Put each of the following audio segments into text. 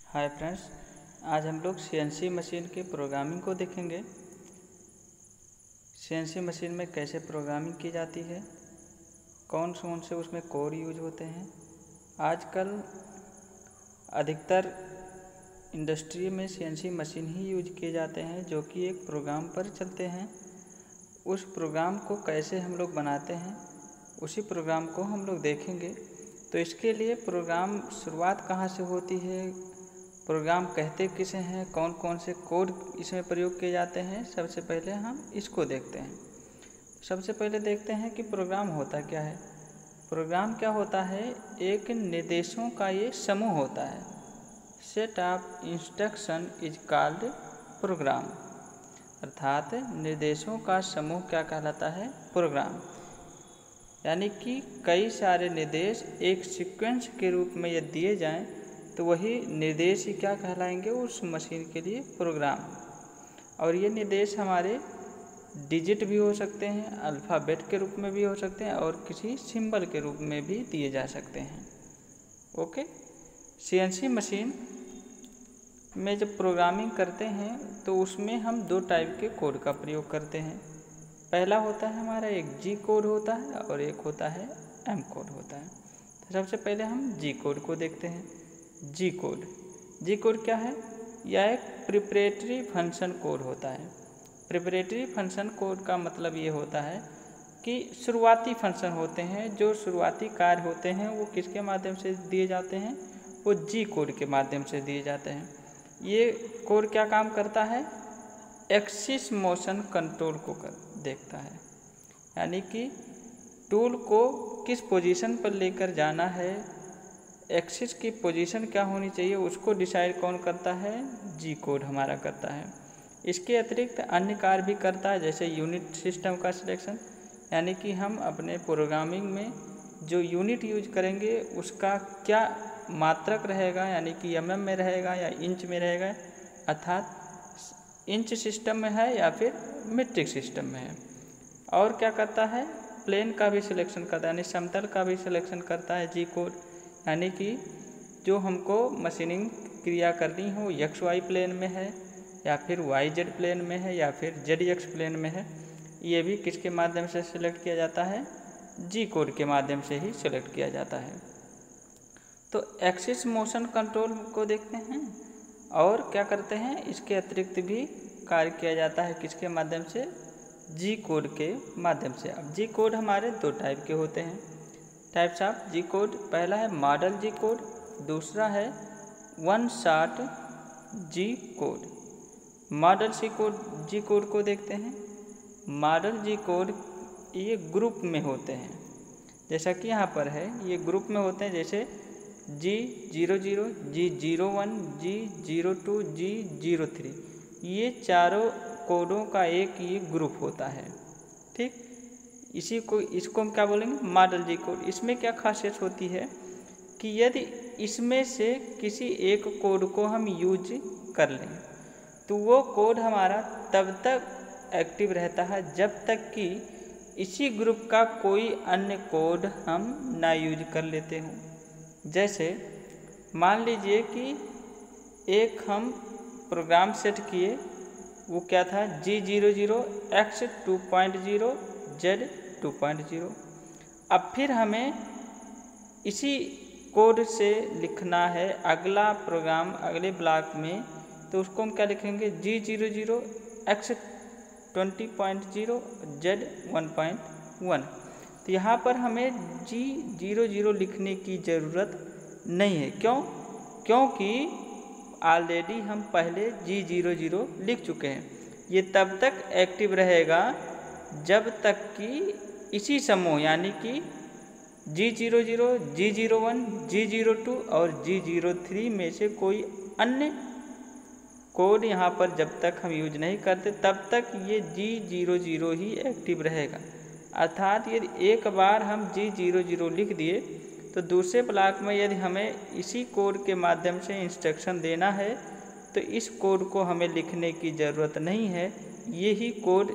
Hi friends, आज हम लोग सीएनसी मशीन के प्रोग्रामिंग को देखेंगे। सीएनसी मशीन में कैसे प्रोग्रामिंग की जाती है, कौन से उसमें कोड यूज होते हैं। आजकल अधिकतर इंडस्ट्री में सीएनसी मशीन ही यूज किए जाते हैं जो कि एक प्रोग्राम पर चलते हैं। उस प्रोग्राम को कैसे हम लोग बनाते हैं, उसी प्रोग्राम को हम लोग देखेंगे। तो इसके लिए प्रोग्राम शुरुआत कहाँ से होती है, प्रोग्राम कहते किसे हैं, कौन कौन से कोड इसमें प्रयोग किए जाते हैं, सबसे पहले हम इसको देखते हैं। सबसे पहले देखते हैं कि प्रोग्राम होता क्या है। प्रोग्राम क्या होता है, एक निर्देशों का ये समूह होता है। Set of instruction is called programme, अर्थात निर्देशों का समूह क्या कहलाता है, प्रोग्राम। यानी कि कई सारे निर्देश एक सीक्वेंस के रूप में यदि दिए जाएं तो वही निर्देश ही क्या कहलाएंगे, उस मशीन के लिए प्रोग्राम। और ये निर्देश हमारे डिजिट भी हो सकते हैं, अल्फ़ाबेट के रूप में भी हो सकते हैं और किसी सिंबल के रूप में भी दिए जा सकते हैं। ओके, सीएनसी मशीन में जब प्रोग्रामिंग करते हैं तो उसमें हम दो टाइप के कोड का प्रयोग करते हैं। पहला होता है हमारा एक जी कोड होता है और एक होता है एम कोड होता है। तो सबसे पहले हम जी कोड को देखते हैं। जी कोड क्या है, यह एक प्रिपरेटरी फंक्शन कोड होता है। प्रिपरेटरी फंक्शन कोड का मतलब ये होता है कि शुरुआती फंक्शन होते हैं, जो शुरुआती कार्य होते हैं वो किसके माध्यम से दिए जाते हैं, वो जी कोड के माध्यम से दिए जाते हैं। ये कोड क्या काम करता है, एक्सिस मोशन कंट्रोल को देखता है। यानी कि टूल को किस पोजीशन पर लेकर जाना है, एक्सिस की पोजीशन क्या होनी चाहिए, उसको डिसाइड कौन करता है, जी कोड हमारा करता है। इसके अतिरिक्त अन्य कार्य भी करता है, जैसे यूनिट सिस्टम का सिलेक्शन। यानी कि हम अपने प्रोग्रामिंग में जो यूनिट यूज करेंगे उसका क्या मात्रक रहेगा, यानी कि एमएम में रहेगा या इंच में रहेगा, अर्थात इंच सिस्टम में है या फिर मीट्रिक सिस्टम में है। और क्या करता है, प्लेन का भी सिलेक्शन करता है, यानी समतल का भी सिलेक्शन करता है जी कोड। यानी कि जो हमको मशीनिंग क्रिया करनी हो एक्स वाई प्लेन में है या फिर वाई जेड प्लेन में है या फिर जेड एक्स प्लेन में है, ये भी किसके माध्यम से सिलेक्ट किया जाता है, जी कोड के माध्यम से ही सिलेक्ट किया जाता है। तो एक्सिस मोशन कंट्रोल को देखते हैं और क्या करते हैं, इसके अतिरिक्त भी कार्य किया जाता है किसके माध्यम से, जी कोड के माध्यम से। अब जी कोड हमारे दो टाइप के होते हैं, टाइप्स ऑफ जी कोड। पहला है मॉडल जी कोड, दूसरा है वन शॉट जी कोड। मॉडल जी कोड को देखते हैं। मॉडल जी कोड ये ग्रुप में होते हैं, जैसा कि यहाँ पर है, ये ग्रुप में होते हैं, जैसे G00, G01, G02, G03, ये चारों कोडों का एक ये ग्रुप होता है। ठीक, इसको हम क्या बोलेंगे, मॉडल जी कोड। इसमें क्या खासियत होती है कि यदि इसमें से किसी एक कोड को हम यूज कर लें तो वो कोड हमारा तब तक एक्टिव रहता है जब तक कि इसी ग्रुप का कोई अन्य कोड हम ना यूज कर लेते हों। जैसे मान लीजिए कि एक हम प्रोग्राम सेट किए, वो क्या था, G00, X 2.0, Z 2.0। अब फिर हमें इसी कोड से लिखना है अगला प्रोग्राम अगले ब्लॉक में, तो उसको हम क्या लिखेंगे, G00, X 20.0, Z 1.1। तो यहाँ पर हमें G00 लिखने की ज़रूरत नहीं है। क्योंकि ऑलरेडी हम पहले G00 लिख चुके हैं। ये तब तक एक्टिव रहेगा जब तक कि इसी समूह यानी कि G00, G01, G02 और G03 में से कोई अन्य कोड यहाँ पर जब तक हम यूज नहीं करते तब तक ये G00 ही एक्टिव रहेगा। अर्थात यदि एक बार हम G00 लिख दिए तो दूसरे ब्लॉक में यदि हमें इसी कोड के माध्यम से इंस्ट्रक्शन देना है तो इस कोड को हमें लिखने की ज़रूरत नहीं है, यही कोड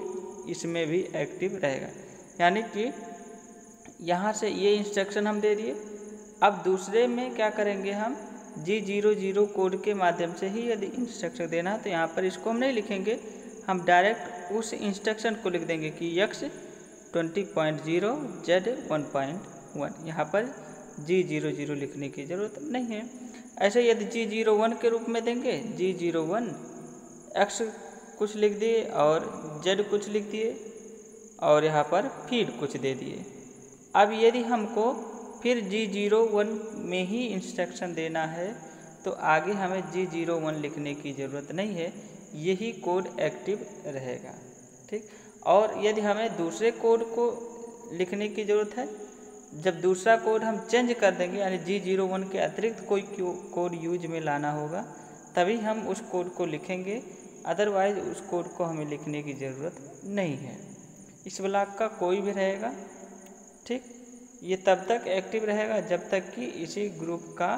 इसमें भी एक्टिव रहेगा। यानी कि यहाँ से ये इंस्ट्रक्शन हम दे दिए, अब दूसरे में क्या करेंगे, हम G00 कोड के माध्यम से ही यदि इंस्ट्रक्शन देना है तो यहाँ पर इसको हम नहीं लिखेंगे, हम डायरेक्ट उस इंस्ट्रक्शन को लिख देंगे कि X 20.0 Z 1.1। यहाँ पर G00 लिखने की ज़रूरत नहीं है। ऐसे यदि G01 के रूप में देंगे, G01 X कुछ लिख दिए और Z कुछ लिख दिए और यहाँ पर फीड कुछ दे दिए। अब यदि हमको फिर G01 में ही इंस्ट्रक्शन देना है तो आगे हमें G01 लिखने की ज़रूरत नहीं है, यही कोड एक्टिव रहेगा। ठीक। और यदि हमें दूसरे कोड को लिखने की ज़रूरत है, जब दूसरा कोड हम चेंज कर देंगे यानी G01 के अतिरिक्त कोई कोड यूज में लाना होगा तभी हम उस कोड को लिखेंगे, अदरवाइज उस कोड को हमें लिखने की ज़रूरत नहीं है। इस ब्लॉक का कोई भी रहेगा, ठीक, ये तब तक एक्टिव रहेगा जब तक कि इसी ग्रुप का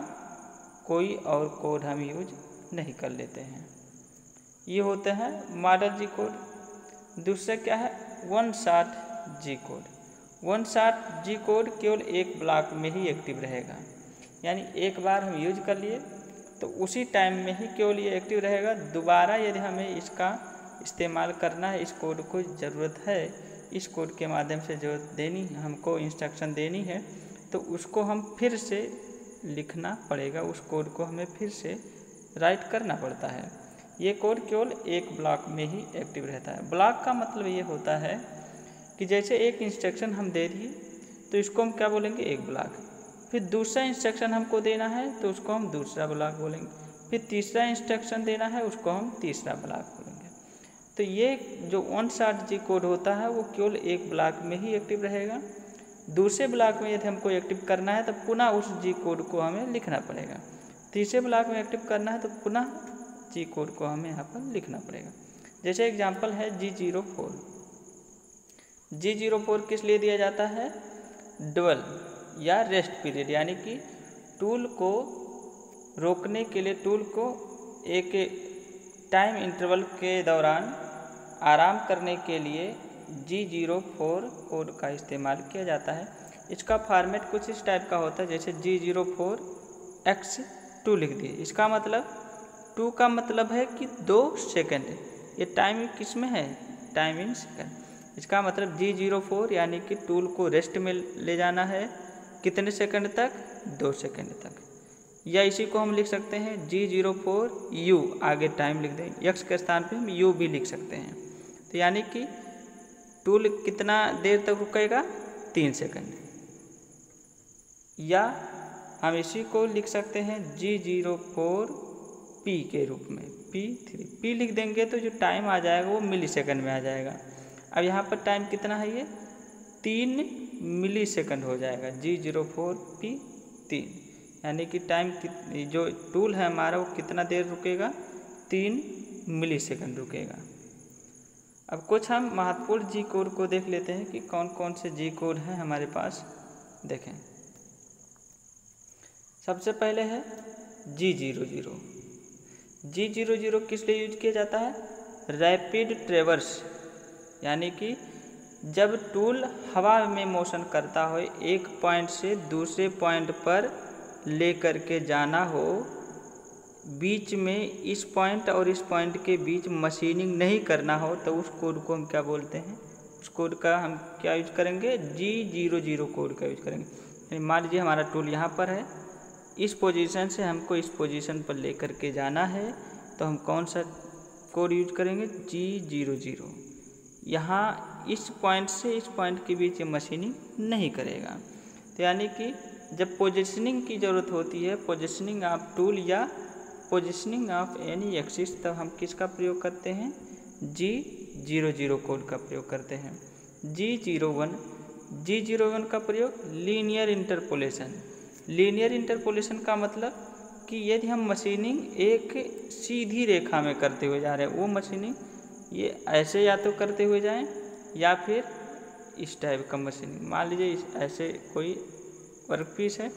कोई और कोड हम यूज नहीं कर लेते हैं। ये होते हैं मॉडल जी कोड। दूसरा क्या है, वन शॉट जी कोड। वन शॉट जी कोड केवल एक ब्लॉक में ही एक्टिव रहेगा, यानी एक बार हम यूज कर लिए तो उसी टाइम में ही केवल ये एक्टिव रहेगा। दोबारा यदि हमें इसका इस्तेमाल करना है, इस कोड को ज़रूरत है, इस कोड के माध्यम से जो देनी हमको इंस्ट्रक्शन देनी है तो उसको हम फिर से लिखना पड़ेगा, उस कोड को हमें फिर से राइट करना पड़ता है। ये कोड केवल एक ब्लॉक में ही एक्टिव रहता है। ब्लॉक का मतलब ये होता है कि जैसे एक इंस्ट्रक्शन हम दे दिए तो इसको हम क्या बोलेंगे, एक ब्लॉक। फिर दूसरा इंस्ट्रक्शन हमको देना है तो उसको हम दूसरा ब्लॉक बोलेंगे। फिर तीसरा इंस्ट्रक्शन देना है उसको हम तीसरा ब्लॉक बोलेंगे। तो ये जो वन शॉट जी कोड होता है वो केवल एक ब्लॉक में ही एक्टिव रहेगा। दूसरे ब्लॉक में यदि हमको एक्टिव करना है तो पुनः उस जी कोड को हमें लिखना पड़ेगा। तीसरे ब्लॉक में एक्टिव करना है तो पुनः जी कोड को हमें यहाँ पर लिखना पड़ेगा। जैसे एग्जांपल है G04। G04 किस लिए दिया जाता है, डुअल या रेस्ट पीरियड, यानी कि टूल को रोकने के लिए, टूल को एक टाइम इंटरवल के दौरान आराम करने के लिए G04 कोड का इस्तेमाल किया जाता है। इसका फॉर्मेट कुछ इस टाइप का होता है, जैसे G04X2 लिख दिए। इसका मतलब 2 का मतलब है कि 2 सेकंड। ये टाइम किस में है, टाइम इन सेकंड। इसका मतलब G04 यानी कि टूल को रेस्ट में ले जाना है, कितने सेकंड तक, 2 सेकंड तक। या इसी को हम लिख सकते हैं G04U, आगे टाइम लिख दें, X के स्थान पे हम U भी लिख सकते हैं। तो यानी कि टूल कितना देर तक रुकेगा, 3 सेकंड। या हम इसी को लिख सकते हैं G04P के रूप में, P3 P लिख देंगे तो जो टाइम आ जाएगा वो मिली सेकंड में आ जाएगा। अब यहाँ पर टाइम कितना है, ये 3 मिली सेकंड हो जाएगा, G04P 3, यानी कि टाइम जो टूल है हमारा वो कितना देर रुकेगा, 3 मिली सेकंड रुकेगा। अब कुछ हम महत्वपूर्ण जी कोड को देख लेते हैं कि कौन कौन से जी कोड हैं हमारे पास। देखें, सबसे पहले है G00। G00 किस लिए यूज किया जाता है, रैपिड ट्रेवर्स, यानी कि जब टूल हवा में मोशन करता हो, एक पॉइंट से दूसरे पॉइंट पर ले कर के जाना हो, बीच में इस पॉइंट और इस पॉइंट के बीच मशीनिंग नहीं करना हो, तो उस कोड को हम क्या बोलते हैं, उस कोड का हम क्या यूज करेंगे, G00 कोड का यूज करेंगे। मान लीजिए हमारा टूल यहाँ पर है, इस पोजीशन से हमको इस पोजीशन पर ले कर के जाना है, तो हम कौन सा कोड यूज करेंगे, G00। यहाँ इस पॉइंट से इस पॉइंट के बीच ये मशीनिंग नहीं करेगा। तो यानी कि जब पोजीशनिंग की ज़रूरत होती है, पोजीशनिंग ऑफ टूल या पोजीशनिंग ऑफ एनी एक्सिस, तब हम किसका प्रयोग करते हैं, G00 कोड का प्रयोग करते हैं। G01 का प्रयोग लीनियर इंटरपोलेशन। लीनियर इंटरपोलेशन का मतलब कि यदि हम मशीनिंग एक सीधी रेखा में करते हुए जा रहे हैं, वो मशीनिंग ये ऐसे या तो करते हुए जाएं या फिर इस टाइप का मशीनिंग। मान लीजिए ऐसे कोई वर्कपीस है,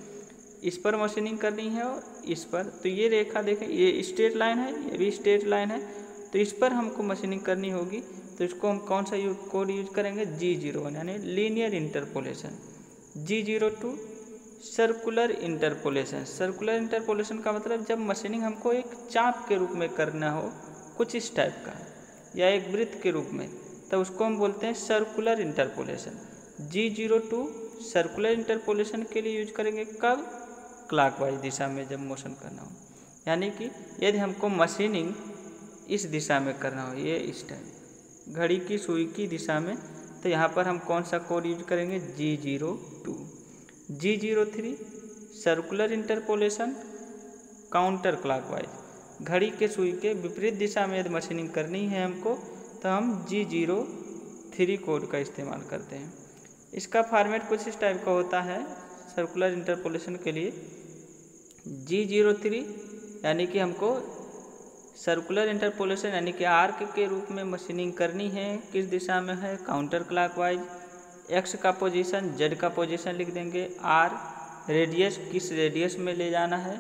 इस पर मशीनिंग करनी है और इस पर, तो ये रेखा देखें, ये स्ट्रेट लाइन है, ये भी स्ट्रेट लाइन है, तो इस पर हमको मशीनिंग करनी होगी, तो इसको हम कौन सा कोड यूज करेंगे, G01 यानी linear interpolation. G02 circular interpolation. Circular interpolation का मतलब जब मशीनिंग हमको एक चाप के रूप में करना हो, कुछ इस टाइप का, या एक वृत्त के रूप में, तब उसको हम बोलते हैं circular interpolation. G02 circular interpolation के लिए यूज करेंगे कब? क्लॉकवाइज दिशा में जब मोशन करना हो, यानी कि यदि हमको मशीनिंग इस दिशा में करना हो, ये इस टाइप घड़ी की सुई की दिशा में, तो यहाँ पर हम कौन सा कोड यूज करेंगे? G02। G03 circular interpolation counter clockwise, घड़ी के सुई के विपरीत दिशा में यदि मशीनिंग करनी है हमको, तो हम G03 कोड का इस्तेमाल करते हैं। इसका फॉर्मेट कुछ इस टाइप का होता है सर्कुलर इंटरपोलेशन के लिए। G03 यानी कि हमको सर्कुलर इंटरपोलेशन यानी कि आर्क के रूप में मशीनिंग करनी है, किस दिशा में है? Counter clockwise. एक्स का पोजीशन, जेड का पोजीशन लिख देंगे, आर रेडियस किस रेडियस में ले जाना है,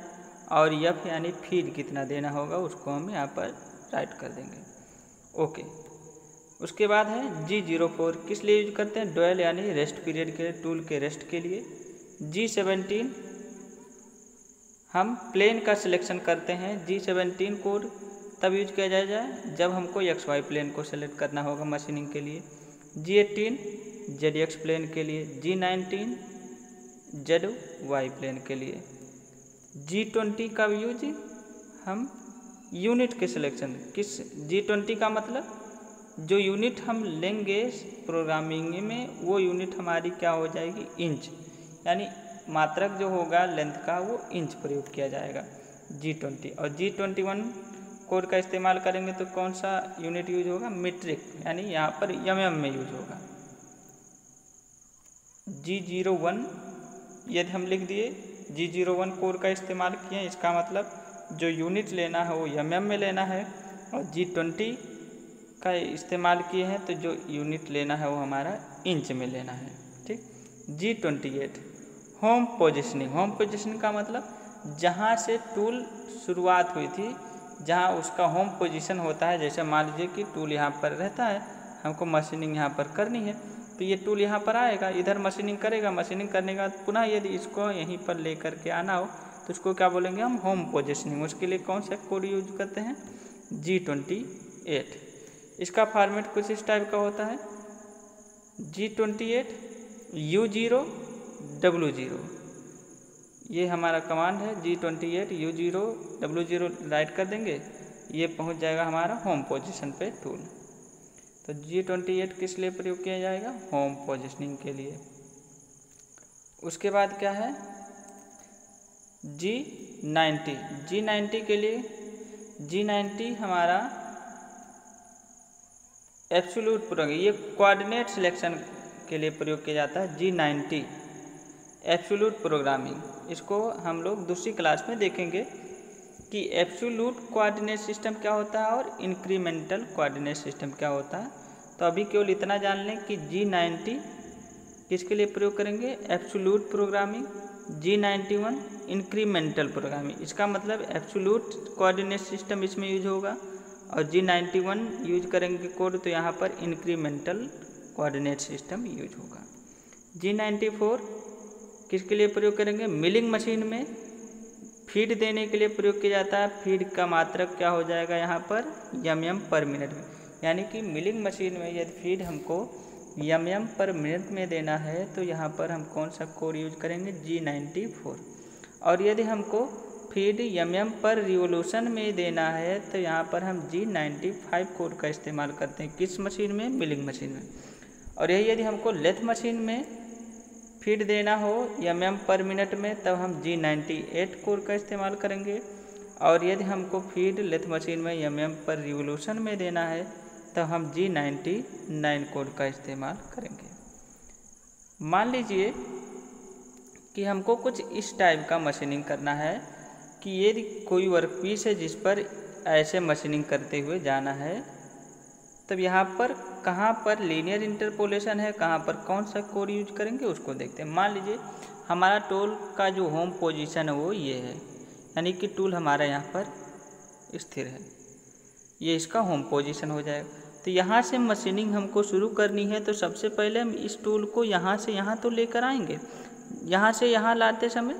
और एफ यानी फीड कितना देना होगा उसको हम यहाँ पर राइट कर देंगे। ओके, उसके बाद है G04 किस लिए यूज करते हैं? ड्वेल यानी रेस्ट पीरियड के टूल के रेस्ट के लिए। G17 हम प्लेन का सिलेक्शन करते हैं। G17 कोड तब यूज किया जाएगा जब हमको XY प्लेन को सेलेक्ट करना होगा मशीनिंग के लिए। G18 ZX प्लेन के लिए। G19 ZY प्लेन के लिए। G20 का यूज हम यूनिट के सिलेक्शन, किस G20 का मतलब जो यूनिट हम लेंगे प्रोग्रामिंग में, वो यूनिट हमारी क्या हो जाएगी? इंच, यानी मात्रक जो होगा लेंथ का वो इंच प्रयोग किया जाएगा G20। और G21 कोड का इस्तेमाल करेंगे तो कौन सा यूनिट यूज होगा? मीट्रिक, यानी यहाँ पर mm में यूज होगा। G01 यदि हम लिख दिए G01 कोड का इस्तेमाल किए, इसका मतलब जो यूनिट लेना है वो mm में लेना है, और G20 का इस्तेमाल किए हैं तो जो यूनिट लेना है वो हमारा इंच में लेना है। ठीक। G28 home positioning. Home positioning का मतलब जहाँ से टूल शुरुआत हुई थी, जहाँ उसका होम पोजीशन होता है, जैसे मान लीजिए कि टूल यहाँ पर रहता है, हमको मशीनिंग यहाँ पर करनी है, तो ये टूल यहाँ पर आएगा, इधर मशीनिंग करेगा, मशीनिंग करने के बाद पुनः यदि इसको यहीं पर ले करके आना हो तो उसको क्या बोलेंगे हम? Home positioning. उसके लिए कौन सा कोड यूज करते हैं? G28। इसका फॉर्मेट कुछ इस टाइप का होता है, G28 U0 W0। ये हमारा कमांड है, G28 U0 W0 राइट कर देंगे, ये पहुंच जाएगा हमारा होम पोजीशन पे टूल। तो G28 किस लिए प्रयोग किया जाएगा? होम पोजीशनिंग के लिए। उसके बाद क्या है? G90। G90 के लिए G90 हमारा एब्सोल्यूट प्रोग्रामिंग, ये कोऑर्डिनेट सिलेक्शन के लिए प्रयोग किया जाता है। G90 एब्सोल्यूट प्रोग्रामिंग, इसको हम लोग दूसरी क्लास में देखेंगे कि एब्सोल्यूट कोऑर्डिनेट सिस्टम क्या होता है और इंक्रीमेंटल कोऑर्डिनेट सिस्टम क्या होता है। तो अभी केवल इतना जान लें कि G90 किसके लिए प्रयोग करेंगे? Absolute programming. G91 incremental programming, इसका मतलब एब्सोल्यूट कोऑर्डिनेट सिस्टम इसमें यूज होगा, और G91 यूज करेंगे कोड तो यहाँ पर इंक्रीमेंटल कोऑर्डिनेट सिस्टम यूज होगा। G94 किसके लिए प्रयोग करेंगे? मिलिंग मशीन में फीड देने के लिए प्रयोग किया जाता है। फीड का मात्रक क्या हो जाएगा यहाँ पर? mm पर मिनट में, यानी कि मिलिंग मशीन में यदि फीड हमको mm पर मिनट में देना है तो यहाँ पर हम कौन सा कोड यूज करेंगे? G94। और यदि हमको फीड mm पर रिवोल्यूशन में देना है तो यहाँ पर हम G95 कोड का इस्तेमाल करते हैं। किस मशीन में? मिलिंग मशीन में। और यही यदि हमको लेथ मशीन में फीड देना हो mm पर मिनट में, तब हम G98 कोड का इस्तेमाल करेंगे। और यदि हमको फीड लेथ मशीन में mm पर रिवोल्यूशन में देना है तब हम G99 कोड का इस्तेमाल करेंगे। मान लीजिए कि हमको कुछ इस टाइप का मशीनिंग करना है कि यदि कोई वर्कपीस है जिस पर ऐसे मशीनिंग करते हुए जाना है, तब यहाँ पर कहाँ पर लीनियर इंटरपोलेशन है, कहाँ पर कौन सा कोड यूज करेंगे उसको देखते हैं। मान लीजिए हमारा टूल का जो होम पोजीशन है वो ये है, यानी कि टूल हमारा यहाँ पर स्थिर है, ये इसका होम पोजीशन हो जाएगा। तो यहाँ से मशीनिंग हमको शुरू करनी है तो सबसे पहले हम इस टूल को यहाँ से यहाँ तो लेकर आएंगे, यहाँ से यहाँ लाते समय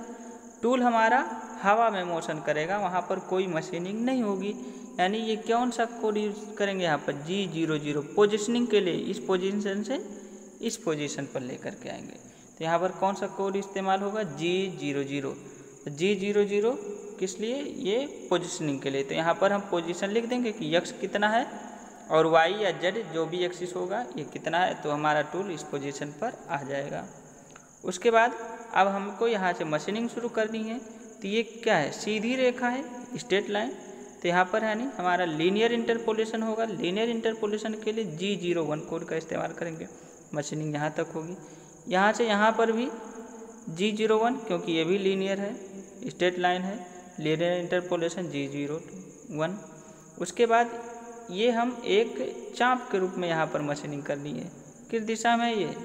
टूल हमारा हवा में मोशन करेगा, वहाँ पर कोई मशीनिंग नहीं होगी। यानी ये कौन सा कोड यूज करेंगे यहाँ पर G00 पोजिशनिंग के लिए, इस पोजीशन से इस पोजीशन पर लेकर के आएंगे। तो यहाँ पर कौन सा कोड इस्तेमाल होगा G00। G00 किस लिए, ये पोजिशनिंग के लिए। तो यहाँ पर हम पोजीशन लिख देंगे कि x कितना है और y या z जो भी एक्सिस होगा ये कितना है, तो हमारा टूल इस पोजीशन पर आ जाएगा। उसके बाद अब हमको यहाँ से मशीनिंग शुरू करनी है। तो ये क्या है, सीधी रेखा है, स्ट्रेट लाइन। तो यहाँ पर है नहीं हमारा लीनियर इंटरपोलेशन होगा। लीनियर इंटरपोलेशन के लिए G01 कोड का इस्तेमाल करेंगे। मशीनिंग यहाँ तक होगी। यहाँ से यहाँ पर भी G01, क्योंकि ये भी लीनियर है, स्ट्रेट लाइन है, लीनियर इंटरपोलेशन G01। उसके बाद ये हम एक चाप के रूप में यहाँ पर मशीनिंग करनी है। किस दिशा में, ये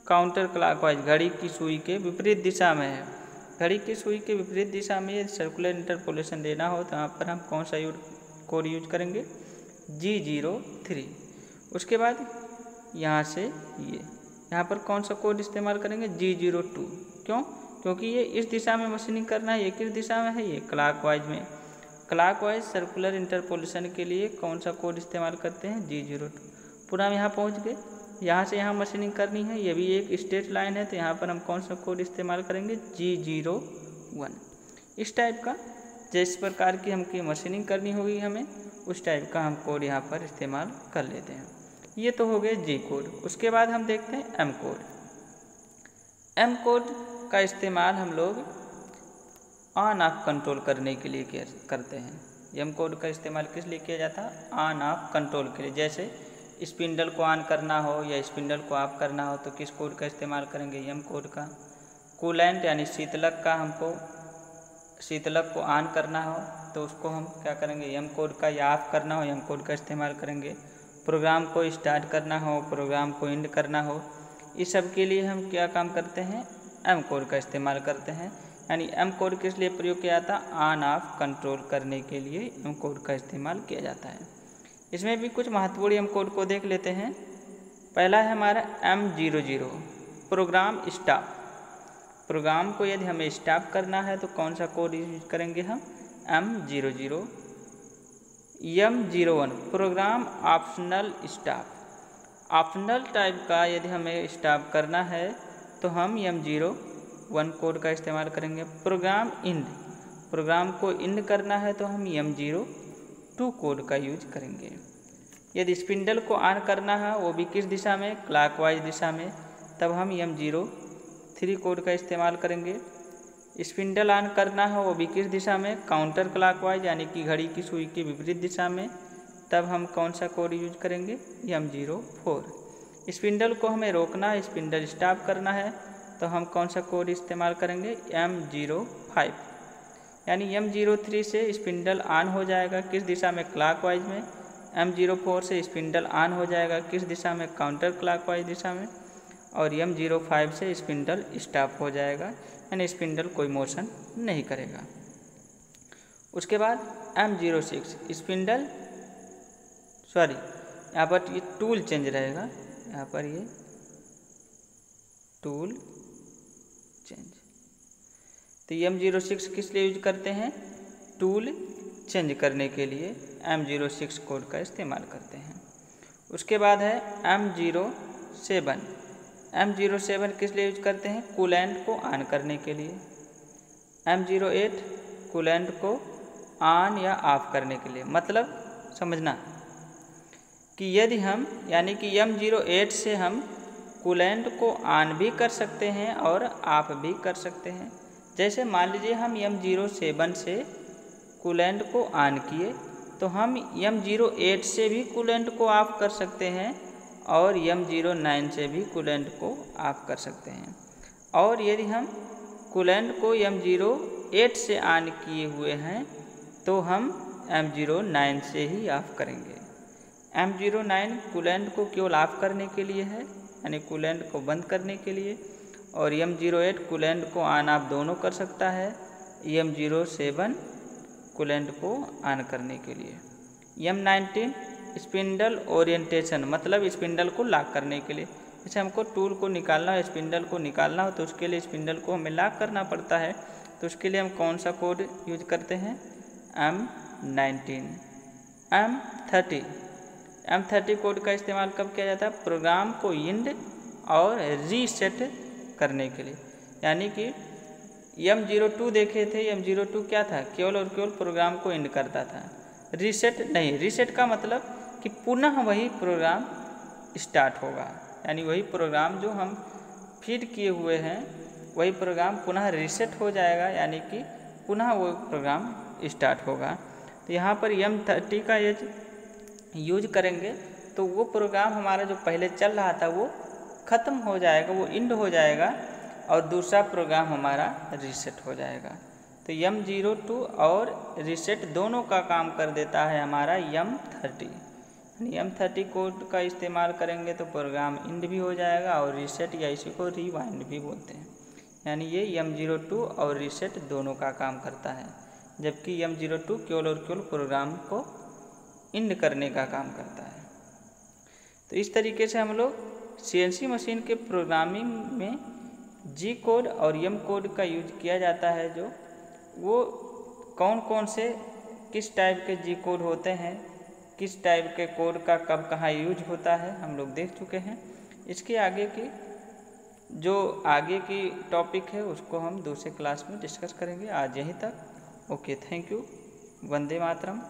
काउंटर क्लॉकवाइज, घड़ी की सुई के विपरीत दिशा में है। घड़ी की सुई के विपरीत दिशा में ये सर्कुलर इंटरपोलेशन देना हो तो यहाँ पर हम कौन सा कोड यूज करेंगे, G03। उसके बाद यहाँ से ये यहाँ पर कौन सा कोड इस्तेमाल करेंगे, G02। क्यों, क्योंकि ये इस दिशा में मशीनिंग करना है। ये किस दिशा में है, ये क्लॉकवाइज में। क्लॉकवाइज सर्कुलर इंटरपोलेशन के लिए कौन सा कोड इस्तेमाल करते हैं, G02। पूरा हम यहाँ पहुँच गए। यहाँ से यहाँ मशीनिंग करनी है, ये भी एक स्ट्रेट लाइन है, तो यहाँ पर हम कौन सा कोड इस्तेमाल करेंगे, G01। इस टाइप का जिस प्रकार की हमकी मशीनिंग करनी होगी हमें, उस टाइप का हम कोड यहाँ पर इस्तेमाल कर लेते हैं। ये तो हो गए G कोड। उसके बाद हम देखते हैं M कोड। M कोड का इस्तेमाल हम लोग ऑन ऑफ कंट्रोल करने के लिए करते हैं। M कोड का इस्तेमाल किस लिए किया जाता है, ऑन ऑफ कंट्रोल के लिए। जैसे स्पिंडल को ऑन करना हो या स्पिंडल को ऑफ करना हो तो किस कोड का इस्तेमाल करेंगे, M कोड का। कूलेंट यानी शीतलक का, हमको शीतलक को ऑन करना हो तो उसको हम क्या करेंगे, M कोड का, या ऑफ करना हो M कोड का इस्तेमाल करेंगे। प्रोग्राम को स्टार्ट करना हो, प्रोग्राम को एंड करना हो, इस सब के लिए हम क्या काम करते हैं, M कोड का इस्तेमाल करते हैं। यानी M कोड किस लिए प्रयोग किया जाता है, ऑन ऑफ कंट्रोल करने के लिए M कोड का इस्तेमाल किया जाता है। इसमें भी कुछ महत्वपूर्ण M कोड को देख लेते हैं। पहला है हमारा M00 प्रोग्राम स्टॉप। प्रोग्राम को यदि हमें स्टॉप करना है तो कौन सा कोड यूज करेंगे हम, M00। M01 program optional stop. Optional type का यदि हमें स्टॉप करना है तो हम M01 कोड का इस्तेमाल करेंगे। प्रोग्राम इंड, प्रोग्राम को इंड करना है तो हम M02 कोड का यूज करेंगे। यदि स्पिंडल को ऑन करना है वो भी किस दिशा में, क्लॉकवाइज दिशा में, तब हम M03 कोड का इस्तेमाल करेंगे। स्पिंडल ऑन करना है वो भी किस दिशा में, काउंटर क्लॉकवाइज यानी कि घड़ी की सुई के विपरीत दिशा में, तब हम कौन सा कोड यूज करेंगे, M04। स्पिंडल को हमें रोकना है, स्पिंडल स्टॉप करना है तो हम कौन सा कोड इस्तेमाल करेंगे, M05। यानी M03 से स्पिंडल ऑन हो जाएगा किस दिशा में, क्लॉकवाइज में। M04 से स्पिंडल ऑन हो जाएगा किस दिशा में, काउंटर क्लॉकवाइज दिशा में। और M05 से स्पिंडल स्टॉप हो जाएगा, यानी स्पिंडल कोई मोशन नहीं करेगा। उसके बाद M06 स्पिंडल, सॉरी यहाँ पर ये टूल चेंज रहेगा, यहाँ पर ये टूल चेंज। तो M06 किस लिए यूज करते हैं, टूल चेंज करने के लिए M06 कोड का इस्तेमाल करते हैं। उसके बाद है M07। M07 किस लिए यूज करते हैं, कूलेंट को ऑन करने के लिए। M08 कूलेंट को ऑन या ऑफ करने के लिए। मतलब समझना कि यदि हम यानी कि M08 से हम कूलेंट को ऑन भी कर सकते हैं और ऑफ भी कर सकते हैं। जैसे मान लीजिए हम M07 से कूलेंट को ऑन किए तो हम M08 से भी कूलेंट को ऑफ कर सकते हैं और M09 से भी कूलेंट को ऑफ कर सकते हैं। और यदि हम कूलेंट को M08 से ऑन किए हुए हैं तो हम M09 से ही ऑफ करेंगे। M09 कूलेंट को केवल ऑफ करने के लिए है, यानी कूलेंट को बंद करने के लिए, और M08 कूलेंट को ऑन ऑफ दोनों कर सकता है। M07 कूलेंट को ऑन करने के लिए। M19 स्पिंडल ओरिएंटेशन, मतलब स्पिंडल को लॉक करने के लिए। जैसे हमको टूल को निकालना हो, स्पिंडल को निकालना हो, तो उसके लिए स्पिंडल को हमें लॉक करना पड़ता है। तो उसके लिए हम कौन सा कोड यूज करते हैं? M19, M30 कोड का इस्तेमाल कब किया जाता है? प्रोग्राम को इंड और रीसेट करने के लिए। यानी कि M02 देखे थे, M02 क्या था? केवल और केवल प्रोग्राम को इंड करता था, रीसेट नहीं। रीसेट का मतलब कि पुनः वही प्रोग्राम स्टार्ट होगा, यानी वही प्रोग्राम जो हम फीड किए हुए हैं वही प्रोग्राम पुनः रीसेट हो जाएगा, यानी कि पुनः वो प्रोग्राम स्टार्ट होगा। तो यहाँ पर M30 का यूज करेंगे तो वो प्रोग्राम हमारा जो पहले चल रहा था वो ख़त्म हो जाएगा, वो इंड हो जाएगा और दूसरा प्रोग्राम हमारा रीसेट हो जाएगा। तो M02 और रीसेट दोनों का काम कर देता है हमारा M30। M30 कोड का इस्तेमाल करेंगे तो प्रोग्राम इंड भी हो जाएगा और रीसेट या इसी को रिवाइंड भी बोलते हैं। यानी ये M02 और रीसेट दोनों का काम करता है, जबकि M02 केवल और केवल प्रोग्राम को इंड करने का काम करता है। तो इस तरीके से हम लोग CNC मशीन के प्रोग्रामिंग में G कोड और M कोड का यूज किया जाता है। जो वो कौन कौन से किस टाइप के G कोड होते हैं, किस टाइप के कोड का कब कहाँ यूज होता है, हम लोग देख चुके हैं। इसके आगे की जो आगे की टॉपिक है उसको हम दूसरे क्लास में डिस्कस करेंगे। आज यहीं तक। Okay, thank you. Vande Mataram.